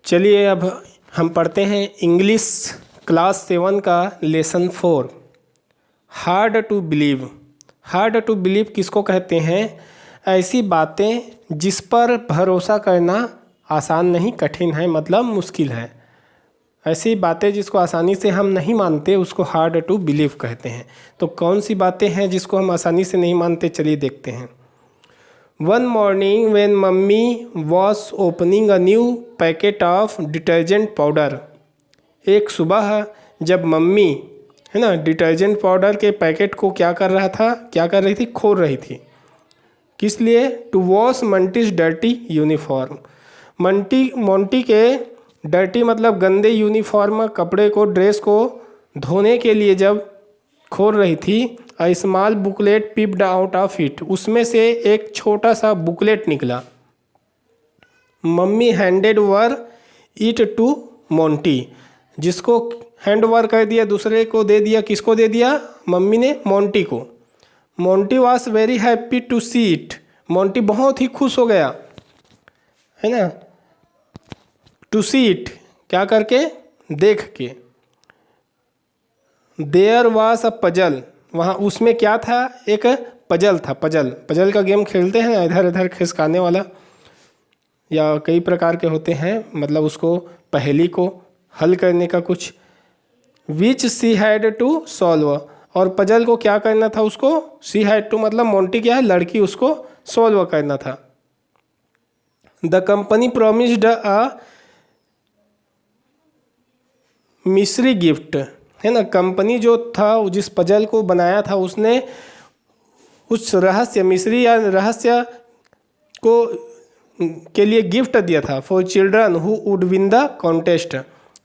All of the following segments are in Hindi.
चलिए अब हम पढ़ते हैं इंग्लिश क्लास 7 का lesson 4। Hard to believe. Hard to believe किसको कहते हैं? ऐसी बातें जिस पर भरोसा करना आसान नहीं, कठिन है, मतलब मुश्किल है। ऐसी बातें जिसको आसानी से हम नहीं मानते उसको हार्ड टू बिलीव कहते हैं। तो कौन सी बातें हैं जिसको हम आसानी से नहीं मानते? चलिए देखते हैं। One morning when mummy was opening a new packet of detergent powder। एक सुबह जब मम्मी है ना डिटर्जेंट पाउडर के पैकेट को क्या कर रही थी? खोल रही थी। किस लिए? To wash Monty's dirty uniform. Monty के डर्टी मतलब गंदे यूनिफॉर्म कपड़े को, ड्रेस को धोने के लिए जब खोल रही थी, a small booklet popped out of it. उसमें से एक छोटा सा बुकलेट निकला। Mummy handed her it to Monty. जिसको हैंड ओवर कर दिया, दूसरे को दे दिया। किसको दे दिया? मम्मी ने मोंटी को। Monty was very happy to see it. Monty बहुत ही खुश हो गया, है ना, टू सी इट क्या करके? देख के। There was a puzzle. वहाँ उसमें क्या था? एक पजल था। पजल का गेम खेलते हैं, इधर इधर खिसकाने वाला, या कई प्रकार के होते हैं, मतलब उसको पहेली को हल करने का कुछ। विच सी हैड टू सॉल्व। और पजल को क्या करना था उसको? सी हैड टू मतलब मोंटी क्या है? लड़की, उसको सॉल्व करना था। The company promised a mystery gift, है ना। कंपनी जो था, जिस पजल को बनाया था, उसने उस रहस्य, मिस्ट्री या रहस्य को के लिए गिफ्ट दिया था। For children who would win the contest.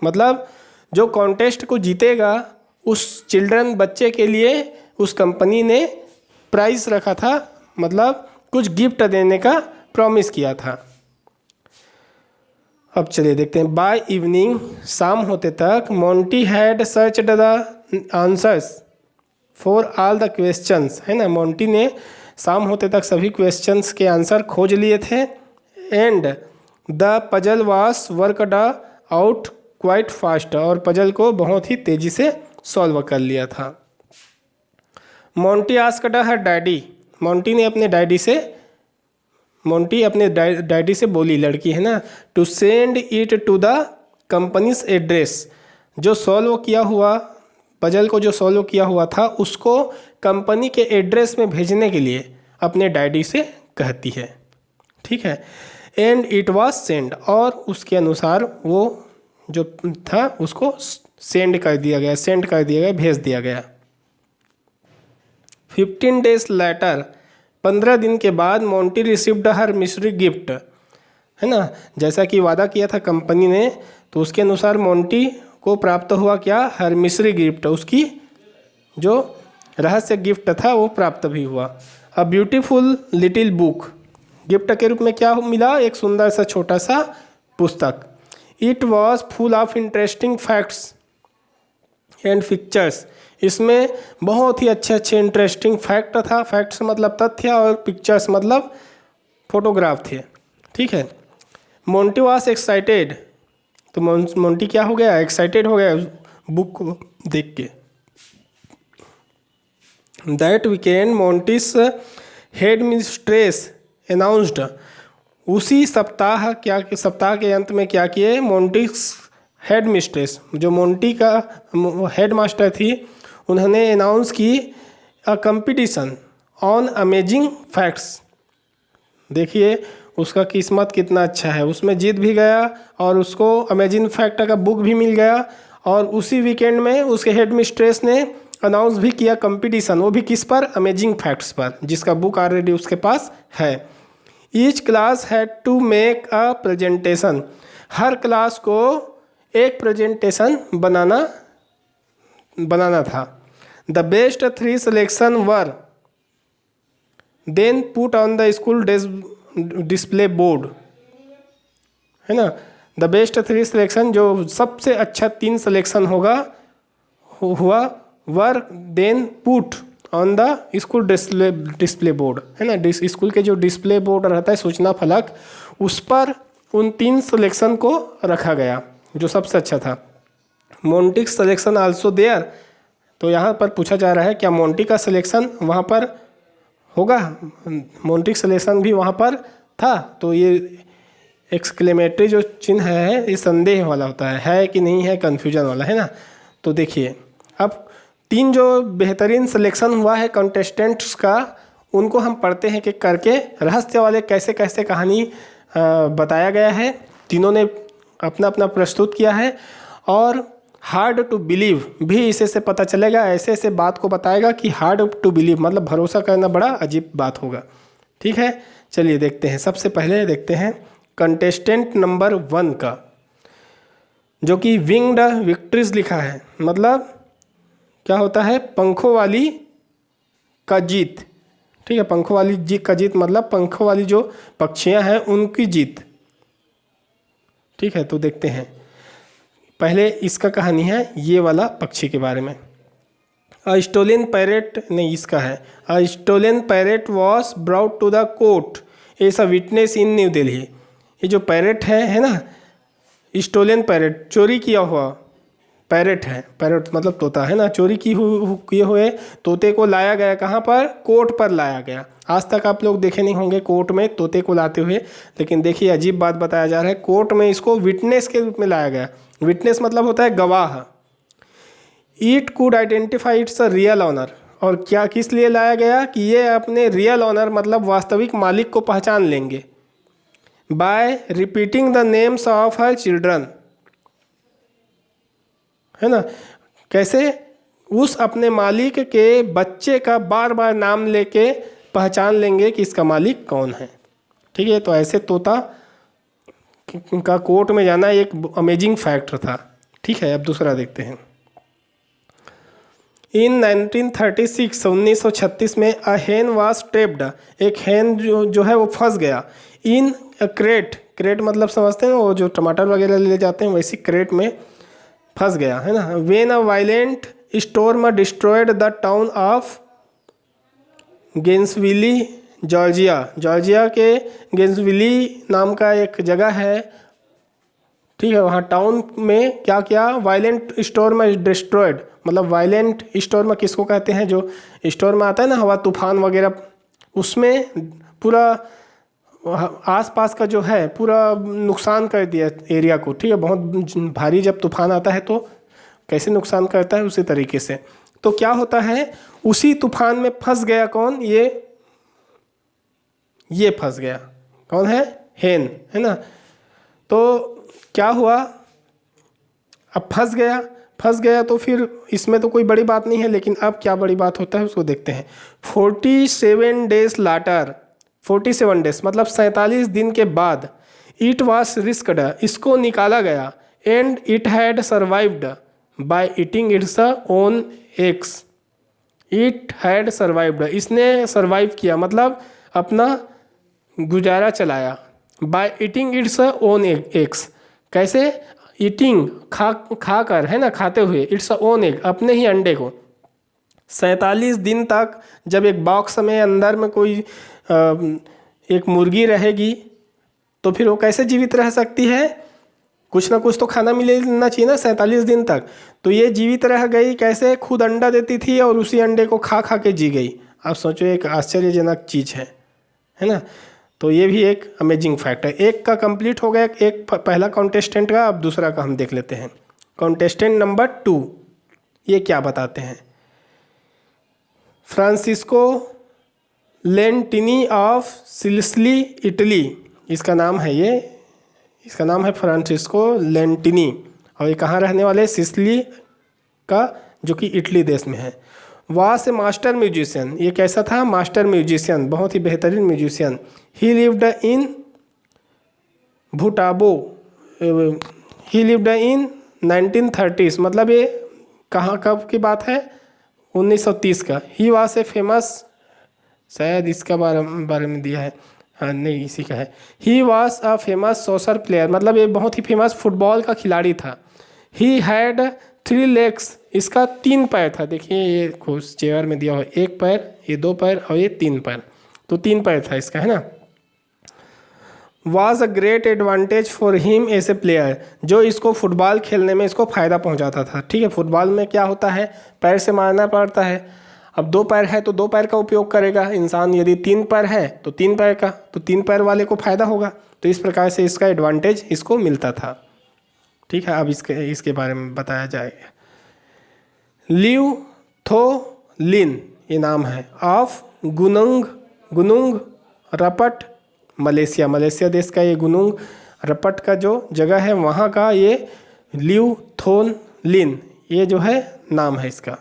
मतलब जो कॉन्टेस्ट को जीतेगा, उस चिल्ड्रन बच्चे के लिए उस कंपनी ने प्राइस रखा था, मतलब कुछ गिफ्ट देने का प्रॉमिस किया था। अब चलिए देखते हैं। बाय इवनिंग, शाम होते तक, Monty had searched the answers for all the questions, है ना। मोंटी ने शाम होते तक सभी क्वेश्चंस के आंसर खोज लिए थे। And the puzzle was worked out quite fast. और पजल को बहुत ही तेजी से सॉल्व कर लिया था। Monty asked her daddy. Monty अपने डैडी से बोली, लड़की है ना, to send it to the company's address. जो सॉल्व किया हुआ पजल को, जो सॉल्व किया हुआ था, उसको कंपनी के एड्रेस में भेजने के लिए अपने डैडी से कहती है। ठीक है। And it was send. और उसके अनुसार वो जो था उसको सेंड कर दिया गया, भेज दिया गया। 15 days later, 15 दिन के बाद, मोंटी रिसीव्ड हर मिस्ट्री गिफ्ट, है ना। जैसा कि वादा किया था कंपनी ने, तो उसके अनुसार मोंटी को प्राप्त हुआ क्या? हर मिस्ट्री गिफ्ट। उसकी जो रहस्य गिफ्ट था वो प्राप्त भी हुआ। A beautiful little book. Gift के रूप में क्या मिला? एक सुंदर सा छोटा सा पुस्तक। It was full of interesting facts and pictures. इसमें बहुत ही अच्छे अच्छे इंटरेस्टिंग फैक्ट था। फैक्ट्स मतलब तथ्य, और पिक्चर्स मतलब फोटोग्राफ थे। ठीक है। Monty was excited. तो मोंटी क्या हो गया? एक्साइटेड हो गया बुक को देख के। That weekend Monty's head mistress announced. उसी सप्ताह सप्ताह के अंत में क्या किए? मोंटीस हेड मिस्ट्रेस, जो मोंटी का हेड मास्टर थी, उन्होंने अनाउंस की a competition on amazing facts. देखिए उसका किस्मत कितना अच्छा है, उसमें जीत भी गया और उसको अमेजिंग फैक्ट का बुक भी मिल गया। और उसी वीकेंड में उसके हेड मिस्ट्रेस ने अनाउंस भी किया कंपटीशन, वो भी किस पर? अमेजिंग फैक्ट्स पर, जिसका बुक ऑलरेडी उसके पास है। Each class had to make a presentation. हर क्लास को एक प्रेजेंटेशन बनाना था। The best 3 selection were then put on the school display board, है ना। द बेस्ट 3 सिलेक्शन, जो सबसे अच्छा 3 सिलेक्शन हुआ, were then put on the school display board, है ना। स्कूल के जो डिस्प्ले बोर्ड रहता है, सूचना फलक, उस पर उन 3 सिलेक्शन को रखा गया जो सबसे अच्छा था। मोंटिक सिलेक्शन आल्सो देयर, तो यहाँ पर पूछा जा रहा है क्या मोंटी का सिलेक्शन वहाँ पर होगा, मोंटिक सिलेक्शन भी वहाँ पर था। तो ये एक्सक्लेमेटरी जो चिन्ह है ये संदेह वाला होता है कि नहीं है, कन्फ्यूजन वाला है ना। तो देखिए अब 3 जो बेहतरीन सिलेक्शन हुआ है कंटेस्टेंट्स का, उनको हम पढ़ते हैं कि करके रहस्य वाले कैसे कैसे कहानी बताया गया है। तीनों ने अपना अपना प्रस्तुत किया है और हार्ड टू बिलीव भी इसे से पता चलेगा। ऐसे ऐसे बात को बताएगा कि हार्ड टू बिलीव मतलब भरोसा करना बड़ा अजीब बात होगा। ठीक है, चलिए देखते हैं। सबसे पहले देखते हैं कंटेस्टेंट नंबर 1 का, जो कि विंग्ड विक्ट्रीज लिखा है। मतलब क्या होता है, पंखों वाली का जीत। ठीक है, पंखों वाली जीत का जीत मतलब पंखों वाली जो पक्षियां हैं उनकी जीत। ठीक है, तो देखते हैं। पहले इसका कहानी है ये वाला पक्षी के बारे में। अ स्टोलन पैरेट, नहीं इसका है। A stolen parrot was brought to the court as a witness in New Delhi. ये जो पैरेट है ना, स्टोलन पैरेट चोरी किया हुआ पैरेट है। पैरेट मतलब तोता है ना, चोरी किए हुए तोते को लाया गया कहाँ पर, कोर्ट पर लाया गया। आज तक आप लोग देखे नहीं होंगे कोर्ट में तोते को लाते हुए, लेकिन देखिए अजीब बात बताया जा रहा है, कोर्ट में इसको विटनेस के रूप में लाया गया। विटनेस मतलब होता है गवाह। It could identify it's a real honour, और क्या किस लिए लाया गया कि ये अपने रियल ऑनर मतलब वास्तविक मालिक को पहचान लेंगे। Bye repeating the names of her children, है ना, कैसे उस अपने मालिक के बच्चे का बार बार नाम लेके पहचान लेंगे कि इसका मालिक कौन है। ठीक है, तो ऐसे तोता का कोर्ट में जाना एक अमेजिंग फैक्ट था। ठीक है, अब दूसरा देखते हैं। इन 1936 1936 में अ हेन वाज ट्रेप्ड, एक हेन जो है वो फंस गया। इन अ क्रेट, क्रेट मतलब समझते हैं वो जो टमाटर वगैरह ले जाते हैं, वैसी क्रेट में फंस गया, है ना। When a violent storm destroyed the town of Gainesville Georgia, Georgia के गेंसविली नाम का एक जगह है। ठीक है, वहाँ टाउन में क्या किया, वायलेंट स्टॉर्म डिस्ट्रॉयड मतलब वायलेंट स्टॉर्म किसको कहते हैं, जो स्टॉर्म आता है ना हवा तूफान वगैरह, उसमें पूरा आसपास का जो है पूरा नुकसान कर दिया एरिया को। ठीक है, बहुत भारी जब तूफान आता है तो कैसे नुकसान करता है उसी तरीके से। तो क्या होता है, उसी तूफान में फंस गया कौन, ये फंस गया। कौन है, हेन, है ना। तो क्या हुआ, अब फंस गया तो फिर इसमें तो कोई बड़ी बात नहीं है, लेकिन अब क्या बड़ी बात होता है उसको देखते हैं। 47 डेज लाटर, 47 डेज मतलब 47 दिन के बाद, इट वॉज रिस्कड, इसको निकाला गया। And it had survived by eating its own eggs, it had survived, इसने सर्वाइव किया मतलब अपना गुजारा चलाया। By eating its own eggs, कैसे, ईटिंग खा कर, है ना, खाते हुए, इट्स ओन एग अपने ही अंडे को। 47 दिन तक जब एक बॉक्स में अंदर में कोई एक मुर्गी रहेगी तो फिर वो कैसे जीवित रह सकती है, कुछ ना कुछ तो खाना मिलना चाहिए ना 47 दिन तक। तो ये जीवित रह गई कैसे, खुद अंडा देती थी और उसी अंडे को खा खा के जी गई। आप सोचो, एक आश्चर्यजनक चीज़ है ना। तो ये भी एक अमेजिंग फैक्ट है। एक का कंप्लीट हो गया, एक पहला कॉन्टेस्टेंट का। अब दूसरा का हम देख लेते हैं। कॉन्टेस्टेंट नंबर 2 ये क्या बताते हैं। फ्रांसिस्को लेंटिनी ऑफ सिसिली इटली, इसका नाम है फ्रांसिस्को लेंटिनी, और ये कहाँ रहने वाले, सिसिली का, जो कि इटली देश में है। वास ए मास्टर म्यूजिशियन, ये कैसा था, मास्टर म्यूजिशियन, बहुत ही बेहतरीन म्यूजिशियन। ही लिव्ड इन भूटाबो, ही लिव्ड इन 1930s मतलब ये कहाँ कब की बात है, 1930 का। ही वास ए फेमस, शायद इसका बारे में दिया है, हाँ नहीं इसी का है। He was a famous social player मतलब ये बहुत ही फेमस फुटबॉल का खिलाड़ी था। ही हैड 3 लेग्स, इसका 3 पैर था। देखिए ये कुछ चेयर में दिया हुआ, 1 पैर, ये 2 पैर और ये 3 पैर, तो 3 पैर था इसका, है ना। Was a great advantage for him as a player, जो इसको फुटबॉल खेलने में इसको फ़ायदा पहुंचाता था। ठीक है, फुटबॉल में क्या होता है, पैर से मारना पड़ता है। अब 2 पैर है तो 2 पैर का उपयोग करेगा इंसान, यदि 3 पैर है तो 3 पैर का, तो 3 पैर वाले को फ़ायदा होगा। तो इस प्रकार से इसका एडवांटेज इसको मिलता था। ठीक है, अब इसके बारे में बताया जाएगा। लियोथोलिन ये नाम है, ऑफ गुनुंग रपट मलेशिया देश का ये गुनुंग रपट का जो जगह है वहाँ का ये लियोथोलिन ये जो है नाम है इसका,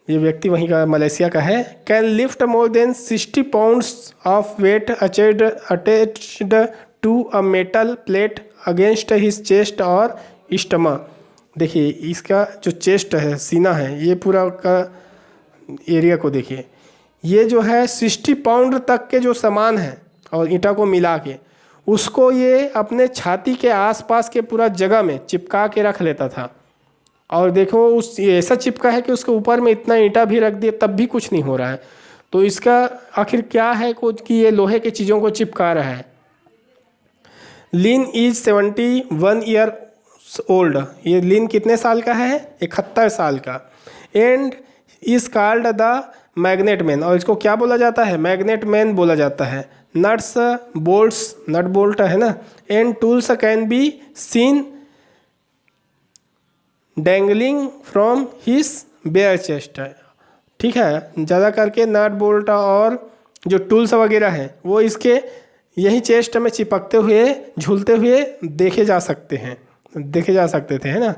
ये व्यक्ति वहीं का मलेशिया का है। Can lift more than 60 pounds of weight attached to a metal plate against his chest और स्टमक। देखिए इसका जो चेस्ट है, सीना है, ये पूरा का एरिया को देखिए, ये जो है 60 पाउंड तक के जो सामान है और ईंटा को मिला के उसको ये अपने छाती के आसपास के पूरा जगह में चिपका के रख लेता था। और देखो उस ऐसा चिपका है कि उसके ऊपर में इतना ईंटा भी रख दिया तब भी कुछ नहीं हो रहा है। तो इसका आखिर क्या है कुछ कि ये लोहे की चीज़ों को चिपका रहा है। लिन इज 71 ईयर ओल्ड, ये लिन कितने साल का है, 71 साल का। And is called the magnet man, और इसको क्या बोला जाता है, मैग्नेट मैन बोला जाता है। नट्स बोल्ट्स, नट बोल्ट है ना, and tools can be seen dangling from his bare chest है। ठीक है, ज़्यादा करके नट बोल्ट और जो टूल्स वगैरह हैं वो इसके यही चेस्ट में चिपकते हुए झूलते हुए देखे जा सकते थे, है ना।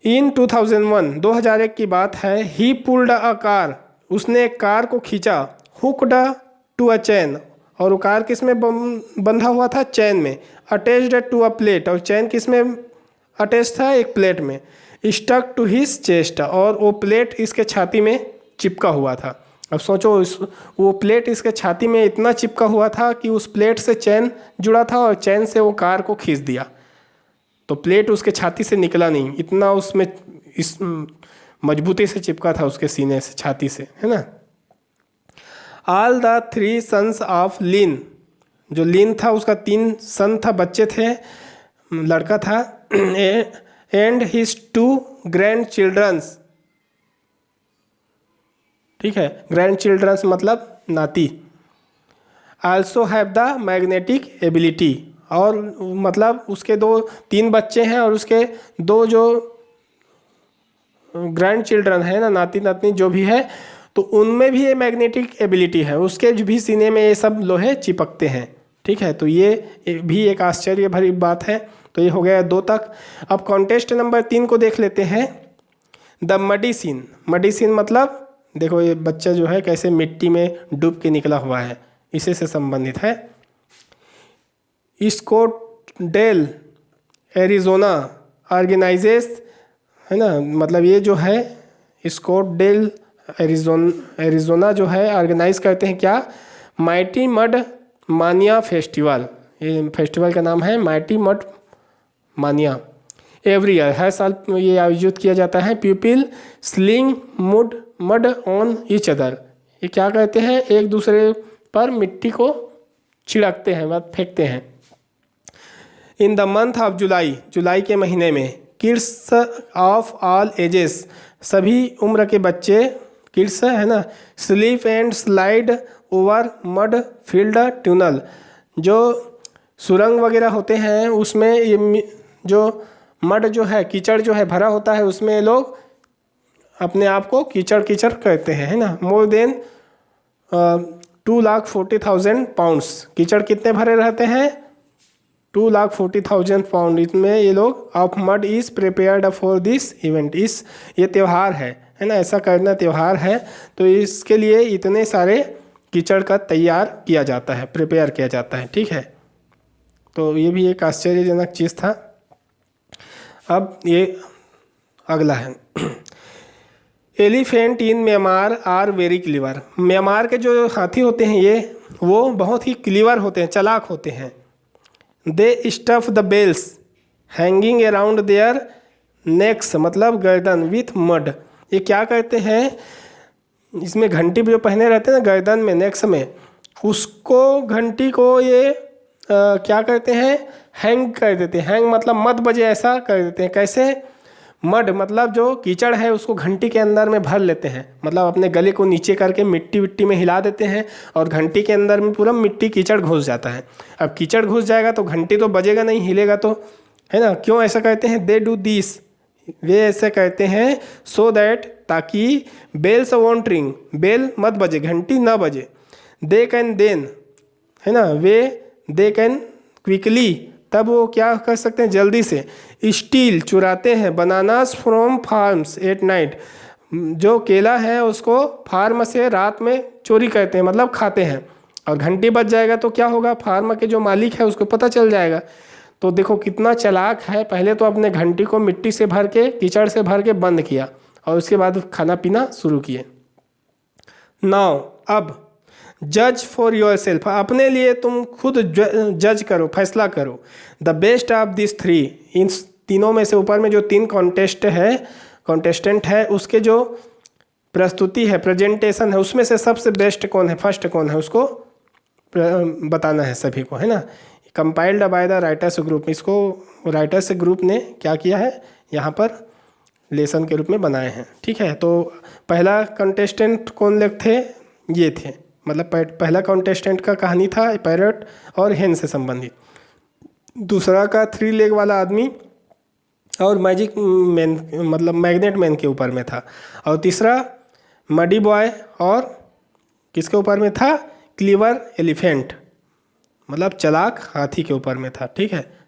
इन 2001 की बात है, ही पुल्ड अ कार, उसने एक कार को खींचा, हुक्ड टू अ चैन, और वो कार किस में बंधा हुआ था, चैन में। अटैच्ड टू अ प्लेट, और चैन किस में अटैच था, एक प्लेट में। स्टक टू हिज चेस्ट, और वो प्लेट इसके छाती में चिपका हुआ था। अब सोचो वो प्लेट इसके छाती में इतना चिपका हुआ था कि उस प्लेट से चैन जुड़ा था और चैन से वो कार को खींच दिया, तो प्लेट उसके छाती से निकला नहीं, इतना उसमें इस मजबूती से चिपका था उसके सीने से, छाती से, है ना। ऑल द 3 सन्स ऑफ लिन, जो लिन था उसका 3 सन था, बच्चे थे, लड़का था। एंड हिज 2 ग्रैंड चिल्ड्रंस, ठीक है, ग्रैंड चिल्ड्रंस मतलब नाती। Also have the magnetic ability, और मतलब उसके 3 बच्चे हैं और उसके 2 जो ग्रैंड चिल्ड्रन है ना, नाती नातनी जो भी है, तो उनमें भी ये मैग्नेटिक एबिलिटी है, उसके भी सीने में ये सब लोहे चिपकते हैं। ठीक है, तो ये भी एक आश्चर्य भरी बात है। तो ये हो गया 2 तक। अब कॉन्टेस्ट नंबर 3 को देख लेते हैं। The muddy scene, muddy scene मतलब देखो ये बच्चा जो है कैसे मिट्टी में डूब के निकला हुआ है, इसी से संबंधित है। स्कोटडेल एरिज़ोना ऑर्गेनाइजेस, है ना, मतलब ये जो है स्कोटडेल एरिज़ोना जो है ऑर्गेनाइज करते हैं क्या, माइटी मड मानिया फेस्टिवल, ये फेस्टिवल का नाम है माइटी मड मानिया। एवरी ईयर, हर साल ये आयोजित किया जाता है। People sling mud on each other, ये क्या कहते हैं, एक दूसरे पर मिट्टी को छिड़कते हैं, मतलब फेंकते हैं। In the month of July के महीने में, किड्स ऑफ ऑल एजेस, सभी उम्र के बच्चे, किड्स है ना, sleep and slide over mud field tunnel, जो सुरंग वगैरह होते हैं उसमें ये जो मड जो है, कीचड़ जो है भरा होता है, उसमें लोग अपने आप को कीचड़ कहते हैं, है ना। मोर देन 2,40,000 पाउंड्स, कीचड़ कितने भरे रहते हैं, 2,40,000 पाउंड, इसमें ये लोग of mud is prepared for this event, इस ये त्यौहार है ना, ऐसा करना त्यौहार है, तो इसके लिए इतने सारे कीचड़ का तैयार किया जाता है, प्रिपेयर किया जाता है। ठीक है, तो ये भी एक आश्चर्यजनक चीज़ था। अब ये अगला है, elephant in Myanmar are very clever, Myanmar के जो हाथी होते हैं ये वो बहुत ही क्लीवर होते हैं, चालाक होते हैं। They stuff the bells hanging around their necks, मतलब गर्दन, विथ मड, ये क्या करते हैं, इसमें घंटी जो पहने रहते हैं ना गर्दन में, नेक्स में, उसको घंटी को ये क्या करते हैं, हैंग कर देते हैं। हैंग मतलब मत बजे ऐसा कर देते हैं। कैसे? मड मतलब जो कीचड़ है उसको घंटी के अंदर में भर लेते हैं, मतलब अपने गले को नीचे करके मिट्टी विट्टी में हिला देते हैं और घंटी के अंदर में पूरा मिट्टी कीचड़ घुस जाता है। अब कीचड़ घुस जाएगा तो घंटी तो बजेगा नहीं, हिलेगा तो, है ना। क्यों ऐसा कहते हैं? दे डू दिस, वे ऐसे कहते हैं सो दैट, ताकि बेल्स वोंट रिंग, बेल मत बजे, घंटी ना बजे। दे कैन देन, है ना, वे दे कैन क्विकली, तब वो क्या कर सकते हैं, जल्दी से। स्टील चुराते हैं, bananas from farms at night, जो केला है उसको फार्म से रात में चोरी करते हैं, मतलब खाते हैं। और घंटी बज जाएगा तो क्या होगा, फार्म के जो मालिक है उसको पता चल जाएगा। तो देखो कितना चालाक है, पहले तो अपने घंटी को मिट्टी से भर के, कीचड़ से भर के बंद किया और उसके बाद खाना पीना शुरू किए। नाउ अब जज फॉर योर सेल्फ, अपने लिए तुम खुद जज करो, फैसला करो। The best of this three, इन तीनों में से ऊपर में जो तीन कॉन्टेस्टेंट है उसके जो प्रस्तुति है, प्रेजेंटेशन है, उसमें से सबसे बेस्ट कौन है, फर्स्ट कौन है, उसको बताना है सभी को, है ना। Compiled by the writers group, इसको राइटर्स ग्रुप ने क्या किया है, यहाँ पर लेसन के रूप में बनाए हैं। ठीक है, तो पहला कंटेस्टेंट कौन लोग थे, ये थे, मतलब पहला कॉन्टेस्टेंट का कहानी था पैरट और हेन से संबंधित। दूसरा का 3 लेग वाला आदमी और मैजिक मैन, मतलब मैग्नेट मैन के ऊपर में था। और तीसरा मडी बॉय और किसके ऊपर में था, क्लीवर एलिफेंट, मतलब चालाक हाथी के ऊपर में था। ठीक है।